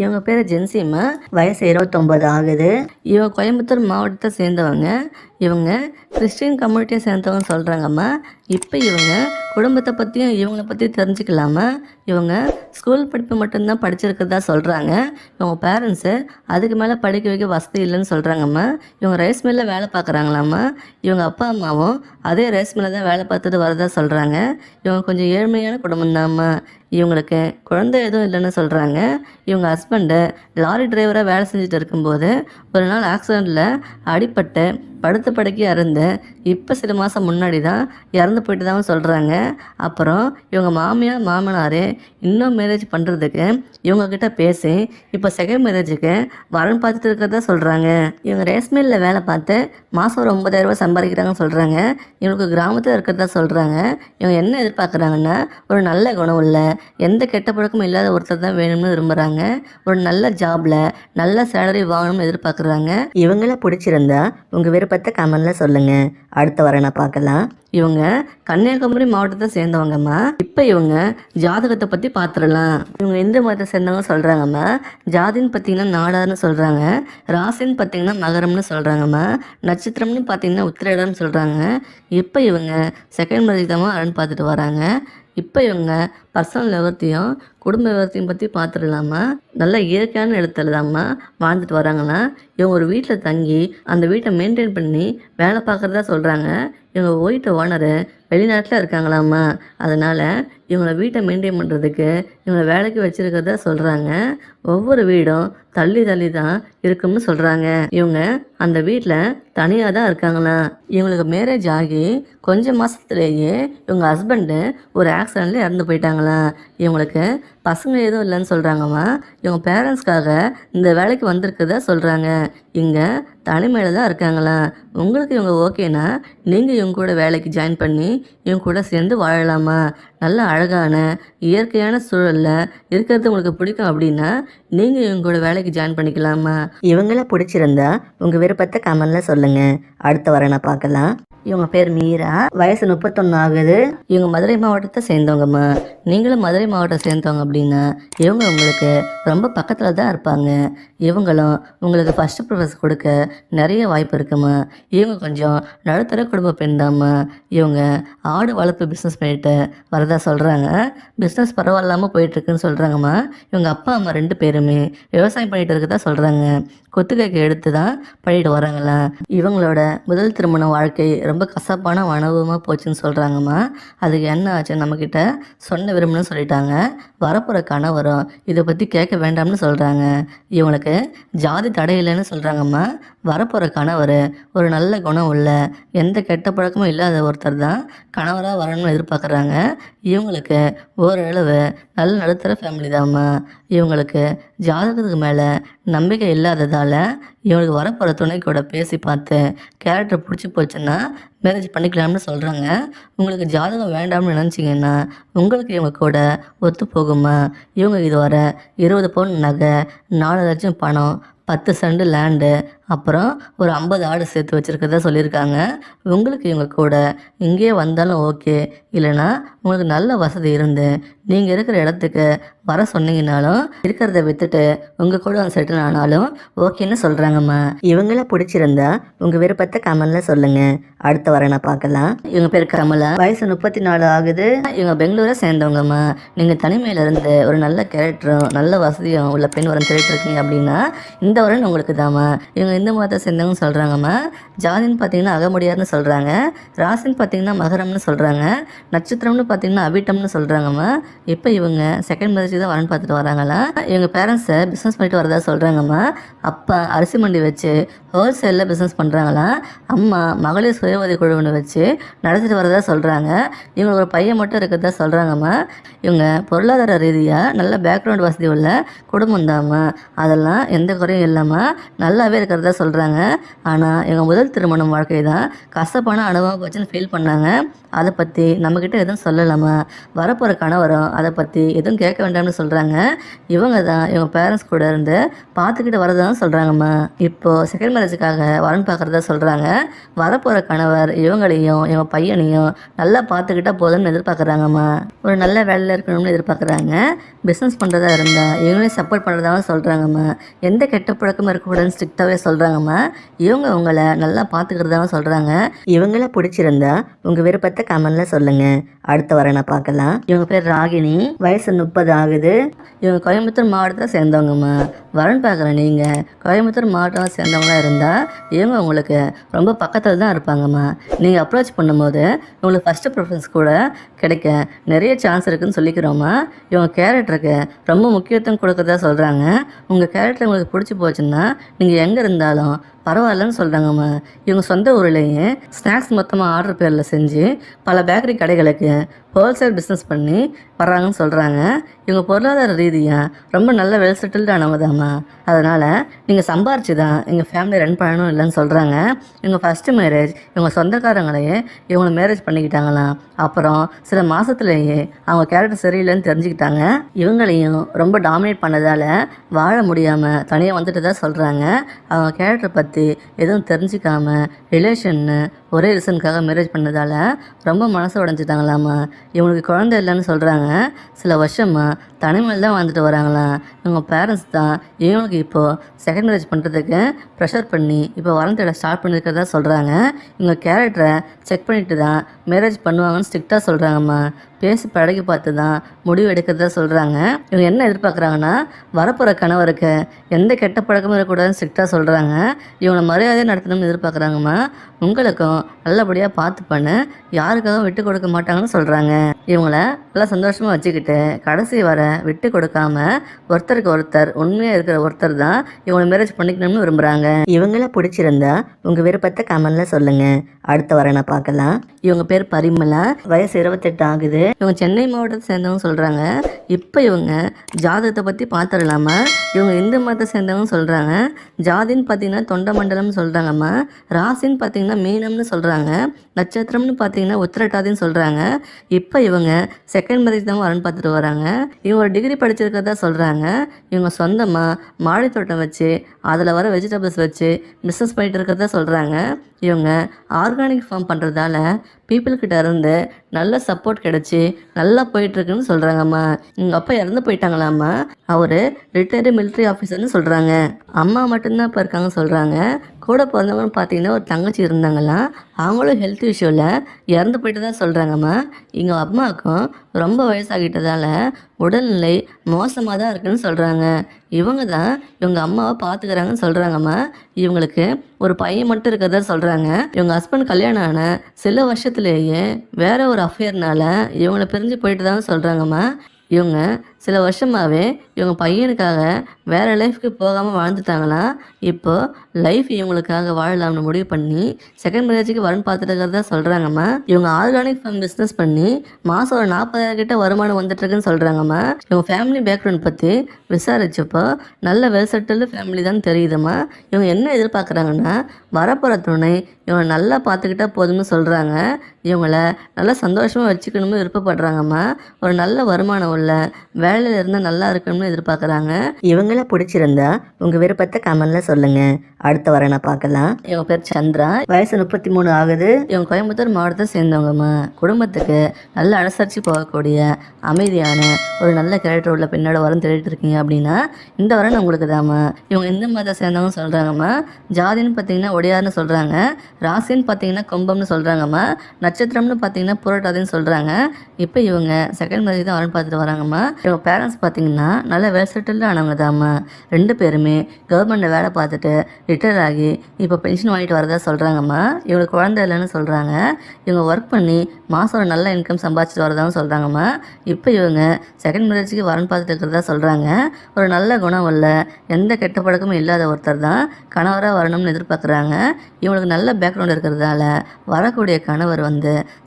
இவங்க பேர் ஜென்சிமா. வயசு 29 ஆகுது. இவங்க கோயம்புத்தூர் மாவட்டத்தை சேர்ந்தவங்க. இவங்க கிறிஸ்டின் கம்யூனிட்டியை சேர்ந்தவங்க சொல்கிறாங்கம்மா. இப்போ இவங்க குடும்பத்தை பற்றியும் இவங்கள பற்றி தெரிஞ்சுக்கலாமா. இவங்க ஸ்கூல் படிப்பு மட்டும்தான் படிச்சிருக்கிறதா சொல்கிறாங்க. இவங்க பேரண்ட்ஸு அதுக்கு மேலே படிக்க வைக்க வசதி இல்லைன்னு சொல்கிறாங்கம்மா. இவங்க ரைஸ் மில்லில் வேலை பார்க்குறாங்களாம்மா. இவங்க அப்பா அம்மாவும் அதே ரைஸ் மில்லில் தான் வேலை பார்த்துட்டு வரதா சொல்கிறாங்க. இவங்க கொஞ்சம் ஏழ்மையான குடும்பம்தாம்மா. இவங்களுக்கு குழந்தை எதுவும் இல்லைன்னு சொல்கிறாங்க. இவங்க ஹஸ்பண்டு லாரி டிரைவராக வேலை செஞ்சுட்டு இருக்கும்போது ஒரு நாள் ஆக்சிடெண்ட்டில் அடிபட்டு படுத்த படுக்கையாக இருந்து இப்போ சில மாதம் முன்னாடி தான் இறந்து போயிட்டு தான் சொல்கிறாங்க. அப்புறம் இவங்க மாமியார் மாமனார் இன்னும் மேரேஜ் பண்ணுறதுக்கு இவங்கக்கிட்ட பேசி இப்போ செகண்ட் மேரேஜுக்கு வரன் பார்த்துட்டு இருக்கிறதா சொல்கிறாங்க. இவங்க ரேஸ் மில்லில் வேலை பார்த்து மாதம் ஒரு 9,000 ரூபா சம்பாதிக்கிறாங்கன்னு சொல்கிறாங்க. இவங்களுக்கு கிராமத்தில் இருக்கிறதா சொல்கிறாங்க. இவங்க என்ன எதிர்பார்க்குறாங்கன்னா ஒரு நல்ல குணம் உள்ள எந்த கெட்ட பழக்கமும் இல்லாத ஒருத்தர் தான் வேணும்னு விரும்புகிறாங்க. ஒரு நல்ல ஜாபில் நல்ல சேலரி வாங்கணும்னு எதிர்பார்க்குறாங்க. இவங்கள பிடிச்சிருந்தா உங்கள் விருப்பத்தை கமெண்டில் சொல்லுங்கள். அடுத்த வரனை பார்க்கலாம். இவங்க கன்னியாகுமரி மாவட்டத்தை சேர்ந்தவங்கம்மா. இப்போ இவங்க ஜாதகத்தை பற்றி பார்த்துடலாம். இவங்க இந்து மதத்தை சேர்ந்தவங்க சொல்கிறாங்கம்மா. ஜாதின்னு பார்த்தீங்கன்னா நாடார்னு சொல்கிறாங்க. ராசின்னு பார்த்தீங்கன்னா மகரம்னு சொல்கிறாங்கம்மா. நட்சத்திரம்னு பார்த்தீங்கன்னா உத்திரடம்னு சொல்கிறாங்க. இப்போ இவங்க செகண்ட் மேரேஜ் தான் அரண் பார்த்துட்டு வராங்க. இப்போ இவங்க பர்சனல் விவரத்தையும் குடும்ப விவரத்தையும் பற்றி பார்த்துடலாமா. நல்ல இயற்கையான இடத்துல தாம்மா வாழ்ந்துட்டு வராங்கன்னா. இவங்க ஒரு வீட்டில் தங்கி அந்த வீட்டை மெயின்டைன் பண்ணி வேலை பார்க்குறதா சொல்கிறாங்க. இவங்க வீட்டு ஓனரு வெளிநாட்டில் இருக்காங்களாம்மா. அதனால் இவங்கள வீட்டை மெயின்டைன் பண்ணுறதுக்கு இவங்களை வேலைக்கு வச்சுருக்கிறதா சொல்கிறாங்க. ஒவ்வொரு வீடும் தள்ளி தள்ளி தான் இருக்கும்னு சொல்கிறாங்க. இவங்க அந்த வீட்டில் தனியாக தான் இருக்காங்களாம். இவங்களுக்கு மேரேஜ் ஆகி கொஞ்சம் மாதத்துலேயே இவங்க ஹஸ்பண்டு ஒரு ஆக்சிடெண்ட்டில் இறந்து போயிட்டாங்களாம். இவங்களுக்கு பசங்க எதுவும் இல்லைன்னு சொல்கிறாங்கம்மா. இவங்க பேரண்ட்ஸ்க்காக இந்த வேலைக்கு வந்திருக்கிறதா சொல்கிறாங்க. இங்கே தனிமையில் தான் இருக்காங்களாம். உங்களுக்கு இவங்க ஓகேனா நீங்கள் இவங்க கூட வேலைக்கு ஜாயின் பண்ணி இவங்க கூட சேர்ந்து வாழலாமா. நல்ல அழகான இயற்கையான சூழலில் இருக்கிறது உங்களுக்கு பிடிக்கும் அப்படின்னா நீங்கள் இவங்க கூட வேலைக்கு ஜாயின் பண்ணிக்கலாமா. இவங்கள பிடிச்சிருந்தா உங்கள் விருப்பத்தை கமெண்டில் சொல்லுங்கள். அடுத்த வரனை பார்க்கலாம். இவங்க பேர் மீரா. வயசு 31 ஆகுது. இவங்க மதுரை மாவட்டத்தை சேர்ந்தவங்கம்மா. நீங்களும் மதுரை மாவட்டம் சேர்ந்தவங்க அப்படின்னா இவங்க உங்களுக்கு ரொம்ப பக்கத்தில் தான் இருப்பாங்க. இவங்களும் உங்களுக்கு ஃபஸ்ட்டு ப்ரிஃபரன்ஸ் கொடுக்க நிறைய வாய்ப்பு இருக்குமா. இவங்க கொஞ்சம் நடுத்தர குடும்ப பெண் தாம்மா. இவங்க ஆடு வளர்ப்பு பிஸ்னஸ் பண்ணிட்டு வரதா சொல்கிறாங்க. பிஸ்னஸ் பரவாயில்லாமல் போயிட்டுருக்குன்னு சொல்கிறாங்கம்மா. இவங்க அப்பா அம்மா 2 பேருமே விவசாயம் பண்ணிகிட்டு இருக்கதா சொல்கிறாங்க. கொத்துக்கைக்கு எடுத்து தான் பண்ணிட்டு வராங்களாம். இவங்களோட முதல் திருமண வாழ்க்கை ரொம்ப கசப்பான அனுபவமாக போச்சுன்னு சொல்கிறாங்கம்மா. அதுக்கு என்ன ஆச்சு நம்மக்கிட்ட சொன்ன விரும்புன்னு சொல்லிட்டாங்க. வரப்போகிற கணவரும் இதை பற்றி கேட்க வேண்டாம்னு சொல்கிறாங்க. இவங்களுக்கு ஜாதி தடை இல்லைன்னு சொல்கிறாங்கம்மா. வரப்போகிற கணவர் ஒரு நல்ல குணம் உள்ள எந்த கெட்ட பழக்கமும் இல்லாத ஒருத்தர் தான் கணவராக வரணும்னு எதிர்பார்க்குறாங்க. இவங்களுக்கு ஓரளவு நல்ல நடுத்தர ஃபேமிலி தாம்மா. இவங்களுக்கு ஜாதகத்துக்கு மேலே நம்பிக்கை இல்லாததால் இவங்களுக்கு வரப்போகிற துணைக்கூட பேசி பார்த்து கேரக்டர் பிடிச்சி போச்சுன்னா மேரேஜ் பண்ணிக்கலாம்னு சொல்கிறாங்க. உங்களுக்கு ஜாதகம் வேண்டாம்னு நினச்சிங்கன்னா உங்களுக்கு இவங்க கூட ஒத்து போகுமா. இவங்க இதுவரை 20 பவுன் நகை, 4 லட்சம் பணம், 10 சென்ட் லேண்டு, அப்புறம் ஒரு 50 ஆடு சேர்த்து வச்சுருக்கிறதா சொல்லியிருக்காங்க. உங்களுக்கு இவங்க கூட இங்கேயே வந்தாலும் ஓகே, இல்லைனா உங்களுக்கு நல்ல வசதி இருந்து நீங்கள் இருக்கிற இடத்துக்கு வர சொன்னீங்கனாலும் இருக்கிறத விற்றுட்டு உங்கள் கூட செட்டில் ஆனாலும் ஓகேன்னு சொல்கிறாங்கம்மா. இவங்கள பிடிச்சிருந்தா உங்கள் விருப்பத்தை கமெண்டில் சொல்லுங்கள். அடுத்த வரனை பார்க்கலாம். இவங்க பேர் கமலா. வயசு 34 ஆகுது. இவங்க பெங்களூரை சேர்ந்தவங்கம்மா. நீங்கள் தனிமையிலேருந்து ஒரு நல்ல கேரக்டரும் நல்ல வசதியும் உள்ள பெண் வரம் தேடிட்டு இருக்கீங்க அப்படின்னா இந்த வரன் உங்களுக்கு தாம்மா. இவங்க இந்த மதத்தை சேர்ந்தவங்க சொல்கிறாங்கம்மா. ஜாதின்னு பார்த்தீங்கன்னா அகமுடியார்னு சொல்கிறாங்க. ராசின்னு பார்த்தீங்கன்னா மகரம்னு சொல்கிறாங்க. நட்சத்திரம்னு பார்த்தீங்கன்னா அபிட்டம்னு சொல்கிறாங்கம்மா. இப்போ இவங்க செகண்ட் மேரேஜ் தான் வரன்னு பார்த்துட்டு வராங்களாம். இவங்க பேரண்ட்ஸை பிஸ்னஸ் பண்ணிட்டு வரதா சொல்கிறாங்கம்மா. அப்பா அரிசி மண்டி வச்சு ஹோல்சேலில் பிஸ்னஸ் பண்ணுறாங்களாம். அம்மா மகளிர் சுய உதவி குழு ஒன்று வச்சு நடத்திட்டு வரதா சொல்கிறாங்க. இவங்களுக்கு ஒரு பையன் மட்டும் இருக்கிறதா சொல்கிறாங்கம்மா. இவங்க பொருளாதார ரீதியாக நல்ல பேக்ரவுண்ட் வசதி உள்ள குடும்பம் தாம்மா. அதெல்லாம் எந்த குறையும் இல்லாமல் நல்லாவே இருக்கிறதா சொல்கிறாங்க. ஆனால் இவங்க முதல் திருமணம் வாழ்க்கை தான் கசப்பான அனுபவம் வச்சுன்னு ஃபீல் பண்ணாங்க. அதை பற்றி நம்மக்கிட்ட எதுவும் சொல்லலாமா. வரப்போகிற கணவரும் அதை பற்றி எதுவும் கேட்க வேண்டாம் பண்ணுறேன்னு சொல்கிறாங்க. இவங்க தான் இவங்க பேரண்ட்ஸ் கூட இருந்து பார்த்துக்கிட்டு வரதான் சொல்கிறாங்கம்மா. இப்போது செகண்ட் மேரேஜுக்காக வரன் பார்க்குறதா சொல்கிறாங்க. வரப்போகிற கணவர் இவங்களையும் இவங்க பையனையும் நல்லா பார்த்துக்கிட்டா போதும்னு எதிர்பார்க்குறாங்கம்மா. ஒரு நல்ல வேலையில் இருக்கணும்னு எதிர்பார்க்குறாங்க. பிஸ்னஸ் பண்ணுறதா இருந்தால் இவங்களே சப்போர்ட் பண்ணுறதாகவும் சொல்கிறாங்கம்மா. எந்த கெட்ட பழக்கமும் இருக்கக்கூடாதுன்னு ஸ்ட்ரிக்டாகவே சொல்கிறாங்கம்மா. இவங்க உங்களை நல்லா பார்த்துக்கிறதாகவும் சொல்கிறாங்க. இவங்கள பிடிச்சிருந்தா உங்கள் விருப்பத்தை கமெண்டில் சொல்லுங்கள். அடுத்த வரனை பார்க்கலாம். இவங்க பேர் ராகினி, வயசு 30 ஆகுது. இவங்க கோயம்புத்தூர் மாவட்டத்தை சேர்ந்தவங்கம்மா. வரன் பார்க்குற நீங்கள் கோயம்புத்தூர் மாவட்டம் சேர்ந்தவங்களாக இருந்தால் இவங்க உங்களுக்கு ரொம்ப பக்கத்தில் தான் இருப்பாங்கம்மா. நீங்கள் அப்ரோச் பண்ணும்போது உங்களுக்கு ஃபஸ்ட்டு ப்ரிஃபரன்ஸ் கூட கிடைக்க நிறைய சான்ஸ் இருக்குதுன்னு சொல்லிக்கிறோம்மா. இவங்க கேரக்டருக்கு ரொம்ப முக்கியத்துவம் கொடுக்குறதா சொல்கிறாங்க. உங்கள் கேரக்டர் உங்களுக்கு பிடிச்சி போச்சுன்னா நீங்கள் எங்கே இருந்தாலும் பரவாயில்லன்னு சொல்கிறாங்கம்மா. இவங்க சொந்த ஊர்லேயே ஸ்நாக்ஸ் மொத்தமாக ஆர்டர் பேரில் செஞ்சு பல பேக்கரி கடைகளுக்கு ஹோல்சேல் பிஸ்னஸ் பண்ணி வர்றாங்கன்னு சொல்கிறாங்க. இவங்க பொருளாதார ரீதியாக ரொம்ப நல்ல வெல் செட்டில்டானவங்க தாம்மா. அதனால் நீங்கள் சம்பாரிச்சு தான் எங்கள் ஃபேமிலி ரன் பண்ணணும் இல்லைன்னு சொல்கிறாங்க. இவங்க ஃபஸ்ட்டு மேரேஜ் இவங்க சொந்தக்காரங்களையே இவங்களை மேரேஜ் பண்ணிக்கிட்டாங்களாம். அப்புறம் சில மாதத்துலேயே அவங்க கேரக்டர் சரியில்லைன்னு தெரிஞ்சுக்கிட்டாங்க. இவங்களையும் ரொம்ப டாமினேட் பண்ணதால் வாழ முடியாமல் தனியாக வந்துட்டு தான் சொல்கிறாங்க. அவங்க கேரக்டரை பற்றி எதுவும் தெரிஞ்சிக்காம ரிலேஷன்னு ஒரே ரீசனுக்காக மேரேஜ் பண்ணதால் ரொம்ப மனசு உடஞ்சிட்டாங்களாம்மா. இவங்களுக்கு குழந்தை இல்லைன்னு சொல்கிறாங்க. சில வருஷமாக தனிமையில் தான் வாழ்ந்துட்டு வராங்களாம். இவங்க பேரண்ட்ஸ் தான் இவங்களுக்கு இப்போது செகண்ட் மேரேஜ் பண்ணுறதுக்கு ப்ரெஷர் பண்ணி இப்போ வரன் தேட ஸ்டார்ட் பண்ணியிருக்கிறதா சொல்கிறாங்க. இவங்க கேரக்டரை செக் பண்ணிட்டு தான் மேரேஜ் பண்ணுவாங்கன்னு ஸ்ட்ரிக்டாக சொல்கிறாங்கம்மா. பேசி பழகி பார்த்து தான் முடிவு எடுக்கிறதா சொல்கிறாங்க. இவங்க என்ன எதிர்பார்க்குறாங்கன்னா வரப்போகிற கணவருக்கு எந்த கெட்ட பழக்கமும் இருக்கக்கூடாதுன்னு ஸ்ட்ரிக்டாக சொல்கிறாங்க. இவங்களை மரியாதையாக நடத்தணும்னு எதிர்பார்க்குறாங்கம்மா. உங்களுக்கும் நல்லபடியாக பார்த்து பண்ணு, யாருக்காகவும் விட்டு கொடுக்க மாட்டாங்கன்னு சொல்கிறாங்க. இவங்கள நல்லா சந்தோஷமாக வச்சுக்கிட்டு கடைசி வர விட்டு கொடுக்காம ஒருத்தருக்கு ஒருத்தர் உண்மையாக இருக்கிற ஒருத்தர் தான் இவங்களை மேரேஜ் பண்ணிக்கணும்னு விரும்புகிறாங்க. இவங்கள பிடிச்சிருந்தா உங்கள் விருப்பத்தை கமெண்டில் சொல்லுங்கள். அடுத்த வரனை பார்க்கலாம். இவங்க பேர் பரிமளா, வயசு 28 ஆகுது. இவங்க சென்னை மாவட்டத்தை சேர்ந்தவங்க சொல்கிறாங்க. இப்போ இவங்க ஜாதகத்தை பற்றி பார்த்துடலாமா. இவங்க இந்து மதத்தை சேர்ந்தவங்க சொல்கிறாங்க. ஜாதின்னு பார்த்தீங்கன்னா தொண்ட மண்டலம்னு சொல்கிறாங்கம்மா. ராசின்னு பார்த்தீங்கன்னா மீனம்னு சொல்கிறாங்க. நட்சத்திரம்னு பார்த்தீங்கன்னா உத்திரட்டாதின்னு சொல்கிறாங்க. இப்போ இவங்க செகண்ட் மேரேஜ் தான் வரன்னு பார்த்துட்டு வராங்க. இவங்க ஒரு டிகிரி படிச்சிருக்கிறதா சொல்கிறாங்க. இவங்க சொந்தமாக மாடி தோட்டம் வச்சு அதில் வர வெஜிடபிள்ஸ் வச்சு பிஸ்னஸ் பண்ணிட்டு இருக்கிறதா சொல்கிறாங்க. இவங்க ஆர்கானிக் ஃபார்ம் பண்ணுறதால பீப்புள்கிட்ட இருந்து நல்ல சப்போர்ட் கிடச்சி நல்லா போயிட்டுருக்குன்னு சொல்கிறாங்கம்மா. எங்கள் அப்பா இறந்து போயிட்டாங்களாம்மா. அவர் ரிட்டையர்டு மிலிட்ரி ஆஃபீஸர்னு சொல்கிறாங்க. அம்மா மட்டும்தான் இப்போ இருக்காங்கன்னு சொல்கிறாங்க. கூட பிறந்தவங்கன்னு பார்த்தீங்கன்னா ஒரு தங்கச்சி இருந்தாங்களாம். அவங்களும் ஹெல்த் இஷ்யூவில் இறந்து போயிட்டு தான் சொல்கிறாங்கம்மா. எங்கள் அம்மாவுக்கும் ரொம்ப வயசாகிட்டதால் உடல்நிலை மோசமாக தான் இருக்குதுன்னு சொல்கிறாங்க. இவங்க தான் இவங்க அம்மாவை பார்த்துக்கிறாங்கன்னு சொல்கிறாங்கம்மா. இவங்களுக்கு ஒரு பையன் மட்டும் இருக்கிறதா சொல்கிறாங்க. இவங்க ஹஸ்பண்ட் கல்யாணம் ஆன சில வருஷத்துலேயே வேற ஒரு அஃபேர்னால இவங்களை பிரிஞ்சு போயிட்டு தான் சொல்கிறாங்கம்மா. இவங்க சில வருஷமாகவே இவங்க பையனுக்காக வேறு லைஃப்க்கு போகாமல் வாழ்ந்துட்டாங்களாம். இப்போது லைஃப் இவங்களுக்காக வாழலாம்னு முடிவு பண்ணி செகண்ட் மேரேஜுக்கு வரன் பார்த்துட்டு இருக்கிறதா சொல்கிறாங்கம்மா. இவங்க ஆர்கானிக் ஃபார்ம் பிஸ்னஸ் பண்ணி மாதம் ஒரு 40,000 கிட்ட வருமானம் வந்துட்டுருக்குன்னு சொல்கிறாங்கம்மா. இவங்க ஃபேமிலி பேக்ரவுண்ட் பற்றி விசாரிச்சப்போ நல்ல வெல் செட்டில்டு ஃபேமிலி தான் தெரியுதும்மா. இவங்க என்ன எதிர்பார்க்குறாங்கன்னா வரப்போகிற துணை இவங்க நல்லா பார்த்துக்கிட்டா போதும்னு சொல்கிறாங்க. இவங்கள நல்லா சந்தோஷமாக வச்சுக்கணும்னு விருப்பப்படுறாங்கம்மா. ஒரு நல்ல வருமானம் உள்ள வேலையில் இருந்தால் நல்லா இருக்கணும்னு எதிர்பார்க்குறாங்க. இவங்கள பிடிச்சிருந்தா உங்கள் விருப்பத்தை கமெண்டில் சொல்லுங்கள். அடுத்த வரனை பார்க்கலாம். இவங்க பேர் சந்திரா, வயசு 33 ஆகுது. இவங்க கோயம்புத்தூர் மாவட்டத்தை சேர்ந்தவங்கம்மா. குடும்பத்துக்கு நல்ல அனுசரித்து போகக்கூடிய அமைதியான ஒரு நல்ல கேரக்டர் உள்ள பெண்ணோட வரம் தேடிட்டு இருக்கீங்க அப்படின்னா இந்த வரன் உங்களுக்கு தாம்மா. இவங்க எந்த மதத்தை சேர்ந்தவங்க சொல்கிறாங்கம்மா. ஜாதின்னு பார்த்தீங்கன்னா ஒடியார்னு சொல்கிறாங்க. ராசின்னு பார்த்தீங்கன்னா கும்பம்னு சொல்கிறாங்கம்மா. நட்சத்திரம்னு பார்த்தீங்கன்னா புரட்டாதின்னு சொல்கிறாங்க. இப்போ இவங்க செகண்ட் மேரேஜ் தான் வரன் பார்த்துட்டு வராங்கம்மா. இவங்க பேரண்ட்ஸ் பார்த்தீங்கன்னா நல்ல வெல் செட்டில்டு ஆனவங்க தாம்மா. 2 பேருமே கவர்மெண்ட்டில் வேலை பார்த்துட்டு ரிட்டையர் ஆகி இப்போ பென்ஷன் வாங்கிட்டு வரதா சொல்கிறாங்கம்மா. இவங்களுக்கு குழந்தை இல்லைன்னு சொல்கிறாங்க. இவங்க ஒர்க் பண்ணி மாதம் ஒரு நல்ல இன்கம் சம்பாதிச்சிட்டு வரதாகவும் சொல்கிறாங்கம்மா. இப்போ இவங்க செகண்ட் மேரேஜுக்கு வரன் பார்த்துட்டு இருக்கிறதா சொல்கிறாங்க. ஒரு நல்ல குணம் உள்ள எந்த கெட்ட பழக்கமும் இல்லாத ஒருத்தர் தான் கணவராக வரணும்னு எதிர்பார்க்குறாங்க. இவங்களுக்கு நல்ல பேக்ரவுண்ட் இருக்கிறதால வரக்கூடிய கணவர்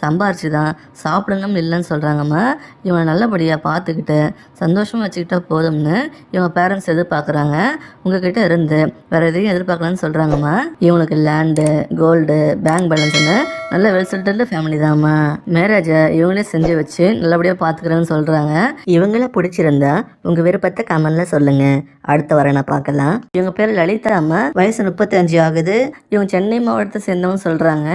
சம்பாரிச்சு தான் சாப்பிடணும் இல்லைன்னு சொல்கிறாங்கம்மா. இவனை நல்லபடியாக பார்த்துக்கிட்டு சந்தோஷமாக வச்சுக்கிட்டா போதும்னு இவங்க பேரண்ட்ஸ் எதிர்பார்க்குறாங்க. உங்ககிட்ட இருந்து வேறு எதையும் எதிர்பார்க்கலான்னு சொல்கிறாங்கம்மா. இவங்களுக்கு லேண்டு, கோல்டு, பேங்க் பேலன்ஸ்னு நல்ல வெல் செட்டில்டு ஃபேமிலி தாம்மா. மேரேஜை இவங்களே செஞ்சு வச்சு நல்லபடியாக பார்த்துக்கிறேன்னு சொல்கிறாங்க. இவங்கள பிடிச்சிருந்தா உங்கள் விருப்பத்தை கமெண்ட்ல சொல்லுங்கள். அடுத்த வர நான் பார்க்கலாம். இவங்க பேர் லலிதா அம்மா, வயசு 35 ஆகுது. இவங்க சென்னை மாவட்டத்தை சேர்ந்தவங்க சொல்கிறாங்க.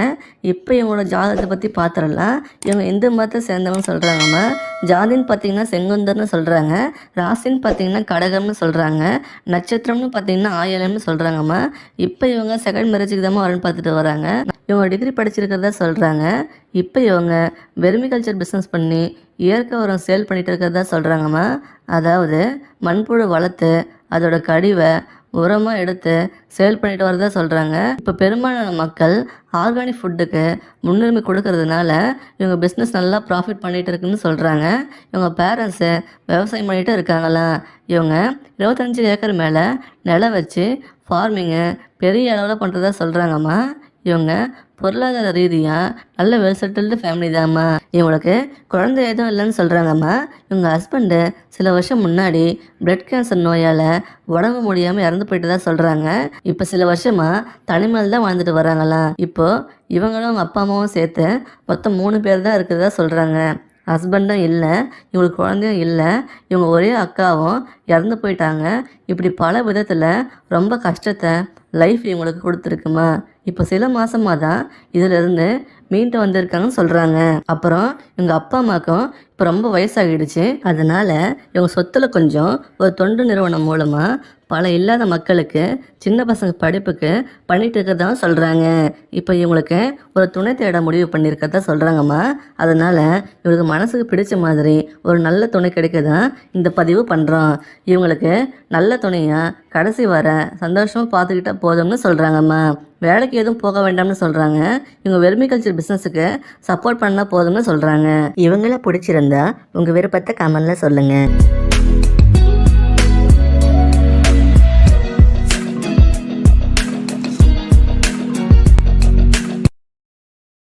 இப்போ இவங்களோட ஜாதகத்தை பற்றி பார்த்துடலாம். இவங்க இந்து மதத்தை சேர்ந்தவங்க சொல்கிறாங்கம்மா. ஜாதின்னு பார்த்தீங்கன்னா செங்குந்தர்னு சொல்கிறாங்க. ராசின்னு பார்த்தீங்கன்னா கடகம்னு சொல்கிறாங்க. நட்சத்திரம்னு பார்த்தீங்கன்னா ஆயிலம்னு சொல்கிறாங்கம்மா. இப்போ இவங்க செகண்ட் மேரேஜுக்கு தான் வரன்னு பார்த்துட்டு வராங்க. இவங்க டிகிரி படிச்சிருக்கிறதா சொல்கிறாங்க. இப்போ இவங்க வெர்மிகல்ச்சர் பிஸ்னஸ் பண்ணி இயற்கை உரம் சேல் பண்ணிட்டு இருக்கிறதா சொல்கிறாங்கம்மா. அதாவது மண்புழு வளர்த்து அதோட கழிவை உரமாக எடுத்து சேல் பண்ணிட்டு வரதா சொல்கிறாங்க. இப்போ பெரும்பாலான மக்கள் ஆர்கானிக் ஃபுட்டுக்கு முன்னுரிமை கொடுக்கறதுனால இவங்க பிஸ்னஸ் நல்லா ப்ராஃபிட் பண்ணிகிட்டு இருக்குன்னு சொல்கிறாங்க. இவங்க பேரண்ட்ஸு விவசாயம் பண்ணிகிட்டு இருக்காங்களாம். இவங்க 25 ஏக்கர் மேலே நிலம் வச்சு ஃபார்மிங்கு பெரிய அளவில் பண்ணுறதா சொல்கிறாங்கம்மா. இவங்க பொருளாதார ரீதியாக நல்ல வெல் செட்டில்டு ஃபேமிலி தாம்மா. இவங்களுக்கு குழந்தை எதுவும் இல்லைன்னு சொல்கிறாங்கம்மா. இவங்க ஹஸ்பண்டு சில வருஷம் முன்னாடி பிளட் கேன்சர் நோயால் உடம்பு முடியாமல் இறந்து போயிட்டு தான் சொல்கிறாங்க. இப்போ சில வருஷமாக தனிமையில் தான் வாழ்ந்துட்டு வராங்களாம். இப்போது இவங்களும் அவங்க அப்பா அம்மாவும் சேர்த்து மொத்தம் 3 பேர் தான் இருக்கிறதா சொல்கிறாங்க. ஹஸ்பண்டும் இல்லை, இவங்களுக்கு குழந்தையும் இல்லை. இவங்க ஒரே அக்காவும் இறந்து போயிட்டாங்க. இப்படி பல விதத்தில் ரொம்ப கஷ்டத்தை லைஃப் இவங்களுக்கு கொடுத்துருக்குமா. இப்போ சில மாதமாக தான் இதிலிருந்து மீண்டு வந்திருக்காங்கன்னு சொல்கிறாங்க. அப்புறம் இவங்க அப்பா அம்மாவுக்கும் இப்போ ரொம்ப வயசாகிடுச்சு. அதனால் இவங்க சொத்தில் கொஞ்சம் ஒரு தொண்டு நிறுவனம் மூலமாக பல இல்லாத மக்களுக்கு சின்ன பசங்க படிப்புக்கு பண்ணிட்டு இருக்கிறதா சொல்கிறாங்க. இப்போ இவங்களுக்கு ஒரு துணை தேட முடிவு பண்ணியிருக்கிறதா சொல்கிறாங்கம்மா. அதனால் இவங்களுக்கு மனசுக்கு பிடிச்ச மாதிரி ஒரு நல்ல துணை கிடைக்கதான் இந்த பதிவு பண்ணுறோம். இவங்களுக்கு நல்ல துணையாக கடைசி வர சந்தோஷமாக பார்த்துக்கிட்டா போதும்னு சொல்கிறாங்கம்மா. வேலைக்கு எதுவும் போக வேண்டாம்னு சொல்கிறாங்க. இவங்க வெர்மிகல்ச்சர் பிஸ்னஸுக்கு சப்போர்ட் பண்ணால் போதும்னு சொல்கிறாங்க. இவங்கள பிடிச்சிருந்தா உங்கள் விருப்பத்தை கமெண்ட்ல சொல்லுங்கள்.